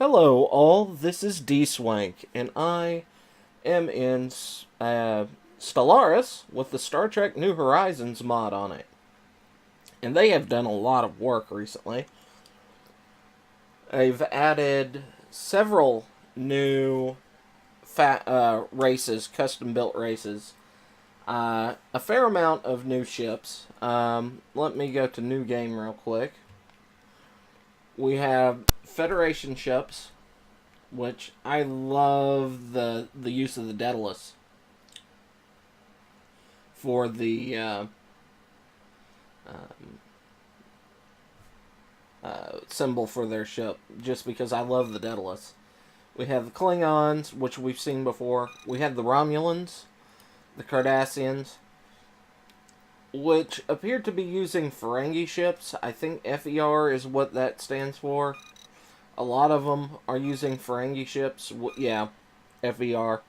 Hello, all. This is Dswank, and I am in Stellaris with the Star Trek New Horizons mod on it. And they have done a lot of work recently. They've added several new races, custom built races, a fair amount of new ships. Let me go to new game real quick. We have Federation ships, which I love the use of the Daedalus for the um, symbol for their ship, just because I love the Daedalus. We have the Klingons, which we've seen before. We have the Romulans, the Cardassians, which appear to be using Ferengi ships. I think FER is what that stands for. A lot of them are using Ferengi ships. Yeah, FER.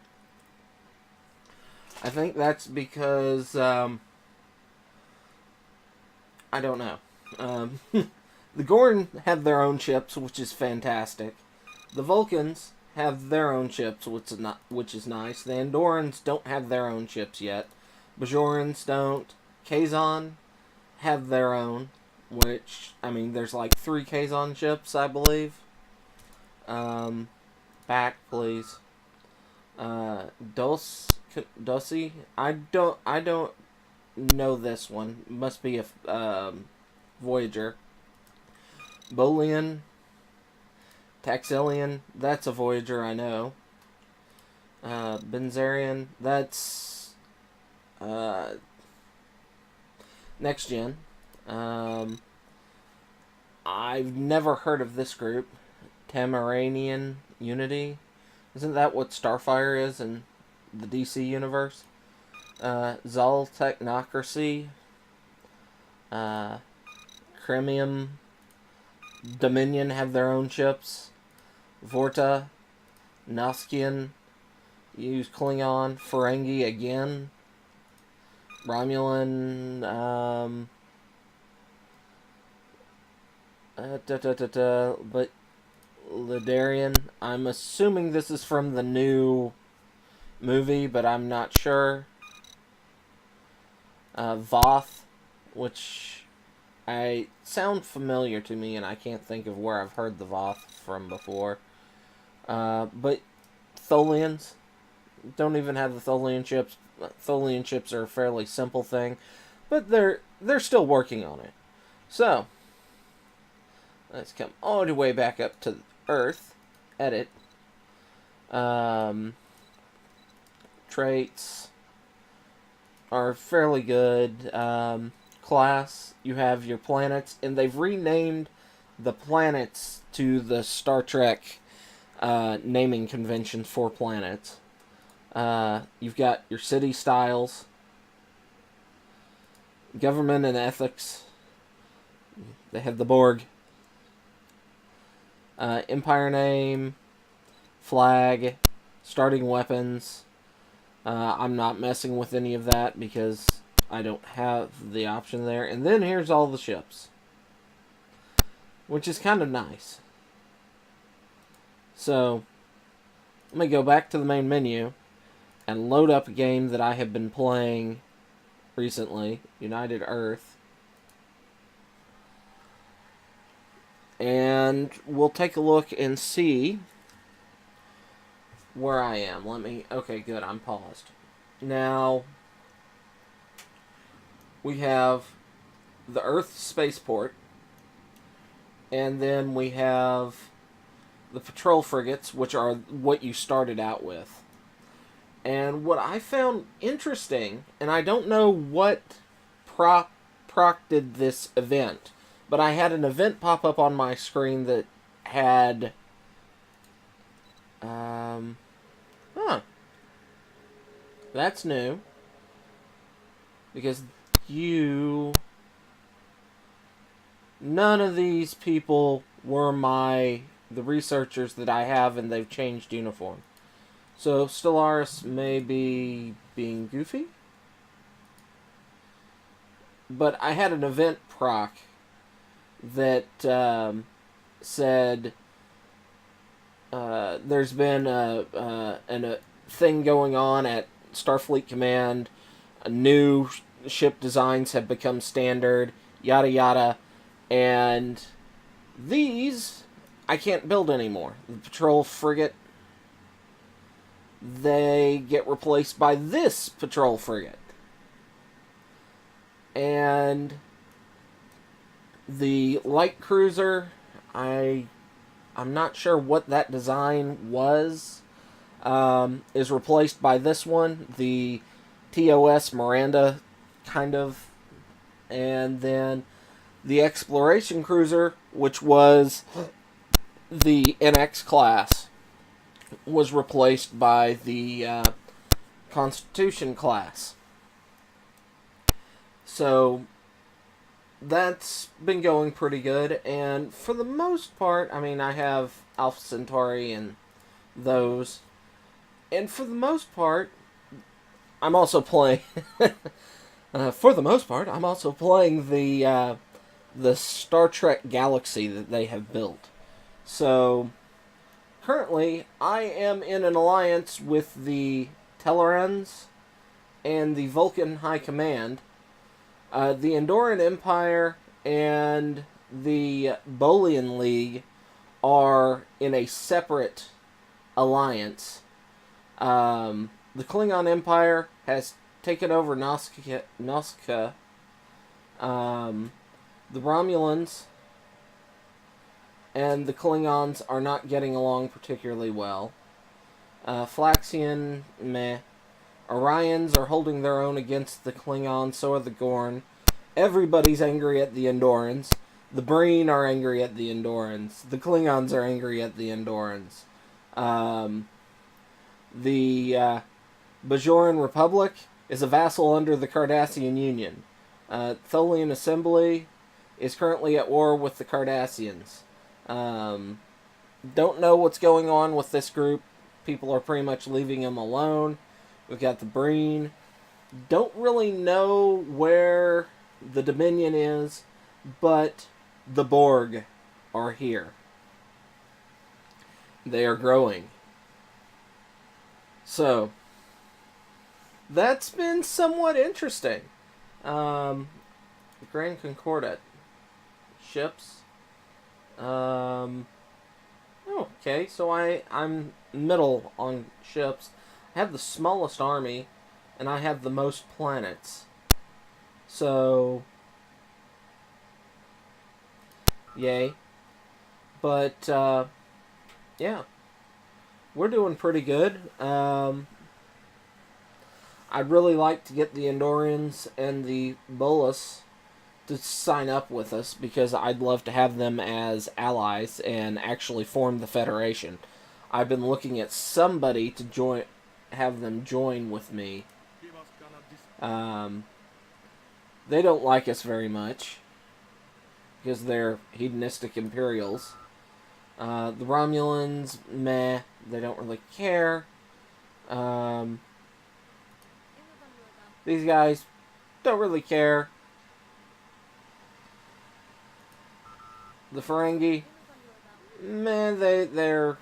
I think that's because I don't know. The Gorn have their own ships, which is fantastic. The Vulcans have their own ships, which is nice. The Andorans don't have their own ships yet. Bajorans don't. Kazon have their own, which I mean, there's like 3 Kazon ships, I believe. Back, please. Dossi. I don't know this one. Must be a Voyager. Bolian, Taxilian. That's a Voyager, I know. Benzarian. That's next gen. I've never heard of this group. Tamaranian Unity. Isn't that what Starfire is in the DC universe? Zal Technocracy. Cremium. Dominion have their own ships. Vorta. Noskian. Use Klingon. Ferengi again. Romulan. But Lidarian. I'm assuming this is from the new movie, but I'm not sure. Voth, which I sound familiar to me, and I can't think of where I've heard the Voth from before. But Tholians don't even have the Tholian ships. Tholian ships are a fairly simple thing, but they're still working on it. So let's come all the way back up to Earth. Edit. Traits are fairly good. Class, you have your planets, and they've renamed the planets to the Star Trek naming convention for planets. You've got your city styles, government and ethics. They have the Borg. Empire name, flag, starting weapons. I'm not messing with any of that because I don't have the option there. And then here's all the ships, which is kind of nice. So, let me go back to the main menu and load up a game that I have been playing recently, United Earth. And we'll take a look and see where I am. Okay, good, I'm paused. Now, we have the Earth spaceport, and then we have the patrol frigates, which are what you started out with. And what I found interesting, and I don't know what procted this event, but I had an event pop up on my screen that had that's new. Because none of these people were the researchers that I have, and they've changed uniform. So Stellaris may be being goofy. But I had an event proc that said there's been a thing going on at Starfleet Command. New ship designs have become standard, yada yada, and these I can't build anymore. The patrol frigate, they get replaced by this patrol frigate. And the light cruiser, I'm not sure what that design was, is replaced by this one, the TOS Miranda, kind of. And then the exploration cruiser, which was the NX class, was replaced by the Constitution class. So that's been going pretty good, and for the most part, I mean, I have Alpha Centauri and those, and for the most part, I'm also playing. For the most part, I'm also playing the Star Trek Galaxy that they have built. So currently, I am in an alliance with the Tellarans and the Vulcan High Command. The Andoran Empire and the Bolian League are in a separate alliance. The Klingon Empire has taken over Nazca. The Romulans and the Klingons are not getting along particularly well. Flaxian, meh. Orions are holding their own against the Klingons, so are the Gorn. Everybody's angry at the Andorans. The Breen are angry at the Andorans. The Klingons are angry at the Andorans. The Bajoran Republic is a vassal under the Cardassian Union. Tholian Assembly is currently at war with the Cardassians. Don't know what's going on with this group. People are pretty much leaving them alone. We've got the Breen. Don't really know where the Dominion is, but the Borg are here. They are growing. So, that's been somewhat interesting. Grand Concordat ships. Okay, so I'm middle on ships. I have the smallest army, and I have the most planets. So, yay. But, yeah. We're doing pretty good. I'd really like to get the Andorians and the Bolus to sign up with us, because I'd love to have them as allies and actually form the Federation. I've been looking at somebody to have them join with me. They don't like us very much, because they're hedonistic Imperials. The Romulans, meh, they don't really care. These guys don't really care. The Ferengi, meh, they're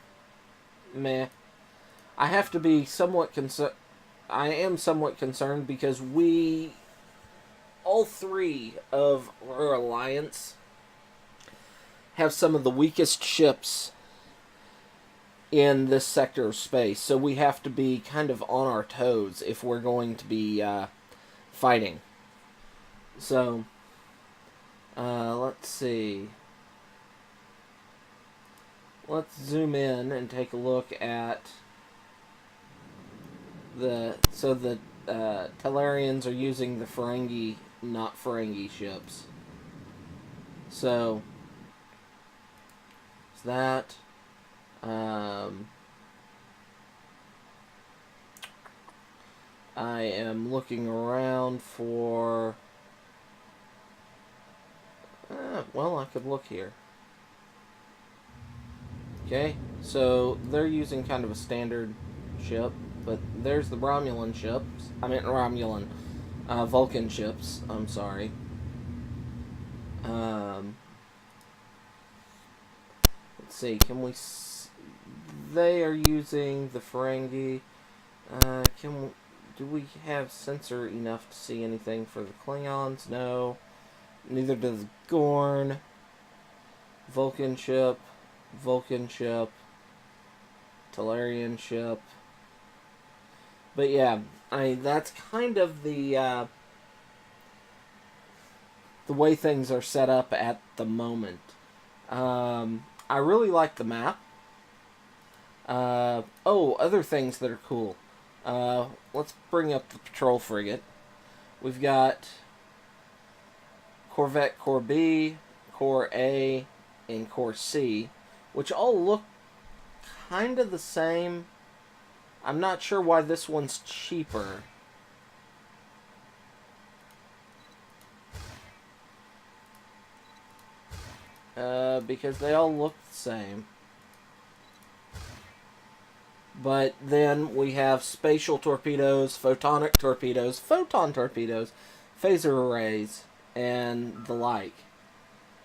meh. I have to be somewhat concerned. I am somewhat concerned because all three of our alliance, have some of the weakest ships in this sector of space. So we have to be kind of on our toes if we're going to be fighting. So, let's see. Let's zoom in and take a look at the Tellarians are using the Ferengi, not Ferengi ships. So, it's that. I am looking around for... well, I could look here. Okay, so they're using kind of a standard ship, but there's the Romulan ships. I meant Romulan. Vulcan ships, I'm sorry. Let's see, can we... they are using the Ferengi. Do we have sensor enough to see anything for the Klingons? No. Neither does Gorn. Vulcan ship. Tellarian ship. But yeah, that's kind of the way things are set up at the moment. I really like the map. Other things that are cool. Let's bring up the patrol frigate. We've got Corvette Core B, Core A, and Core C, which all look kind of the same. I'm not sure why this one's cheaper. Because they all look the same. But then we have spatial torpedoes, photonic torpedoes, photon torpedoes, phaser arrays, and the like.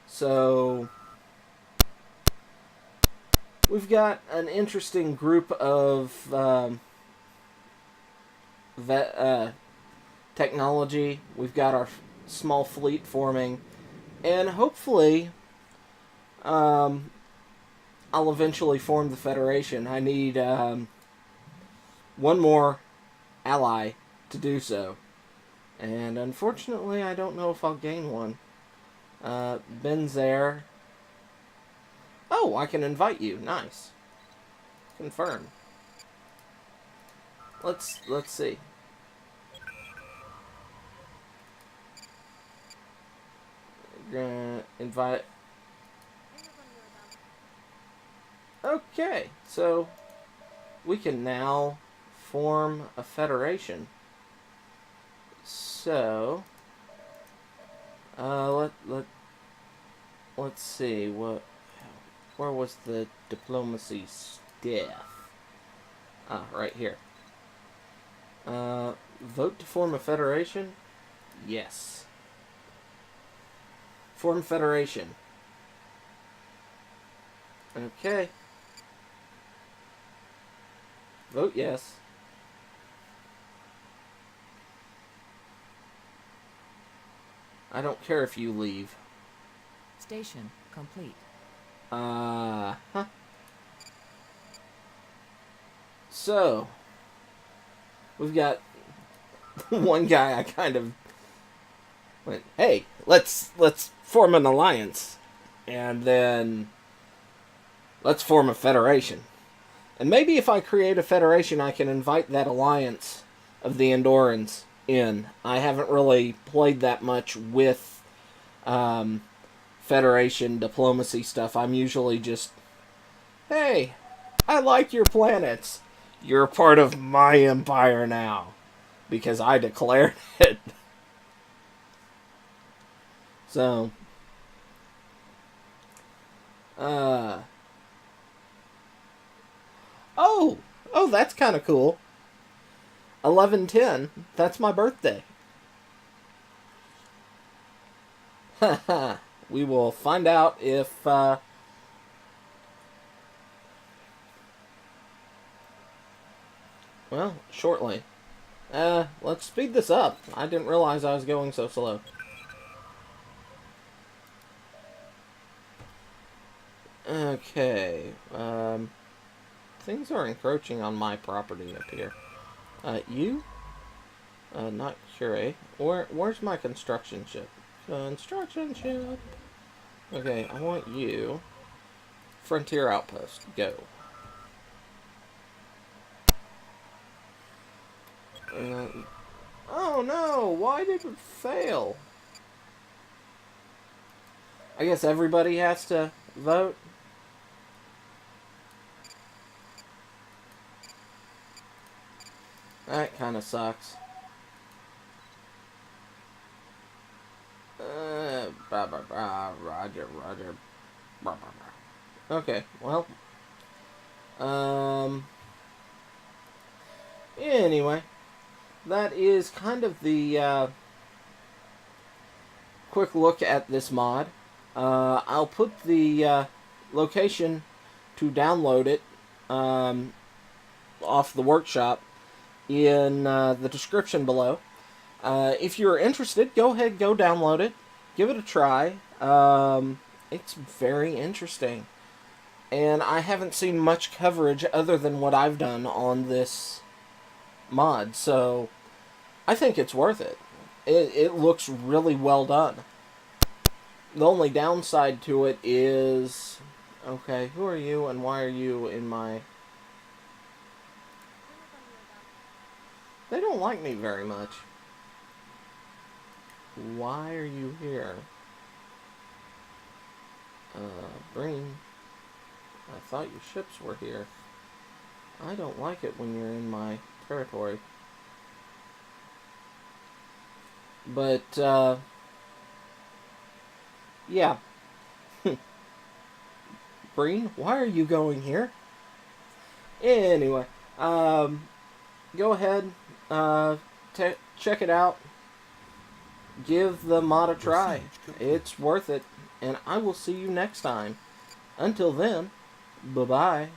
So we've got an interesting group of technology. We've got our small fleet forming, and hopefully I'll eventually form the Federation. I need one more ally to do so. And unfortunately, I don't know if I'll gain one. Ben's there. Oh, I can invite you. Nice. Confirm. Let's see. Invite. Okay, so we can now form a federation. So let's see where was the diplomacy staff? Right here. Vote to form a federation? Yes. Form federation. Okay. Vote yes. I don't care if you leave. Station complete. Huh. So, we've got one guy I kind of went, hey, let's form an alliance. And then let's form a federation. And maybe if I create a federation, I can invite that alliance of the Andorans in. I haven't really played that much with Federation diplomacy stuff. I'm usually just, hey, I like your planets. You're a part of my empire now. Because I declared it. So, Oh, that's kind of cool. 11/10. That's my birthday. Haha. We will find out if well, shortly. Let's speed this up. I didn't realize I was going so slow. Okay. Things are encroaching on my property up here. You? Not Curie. Where's my construction ship? Construction ship. Okay, I want you. Frontier Outpost. Go. Oh no! Why did it fail? I guess everybody has to vote. That kind of sucks. Roger. Okay, well. Anyway. That is kind of the quick look at this mod. I'll put the location to download it off the workshop in the description below. If you're interested, go ahead, go download it, give it a try. It's very interesting, and I haven't seen much coverage other than what I've done on this mod, so I think it's worth it. It looks really well done. The only downside to it is... Okay, who are you and why are you in my... They don't like me very much. Why are you here? Breen, I thought your ships were here. I don't like it when you're in my territory. But, yeah. Breen, why are you going here? Anyway, go ahead, check it out. Give the mod a try. It's worth it. And I will see you next time. Until then, bye-bye.